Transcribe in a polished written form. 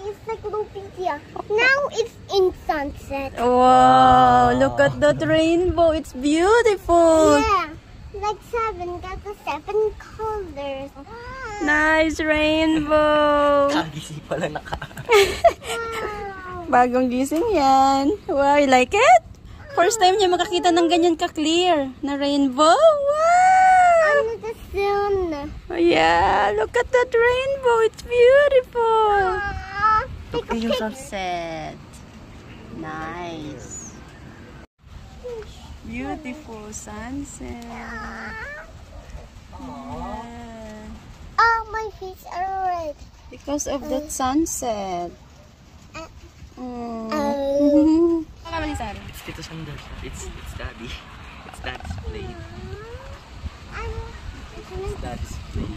encyclopedia. Now it's in sunset. Wow, look at that rainbow. It's beautiful. Yeah, like 7. Got the 7 colors. Nice rainbow. Kagising pala naka. Bagong gising yan. Wow, you like it? First time niya makakita ng ganyan ka-clear na rainbow. Wow! Under the sun. Oh, yeah, look at that rainbow. It's beautiful. Take a yung picture. Sunset. Nice. Beautiful sunset. Yeah. Oh, my feet are red. Because of that sunset. It's Tito Sanders. It's daddy. It's daddy's plane. It's daddy's plane.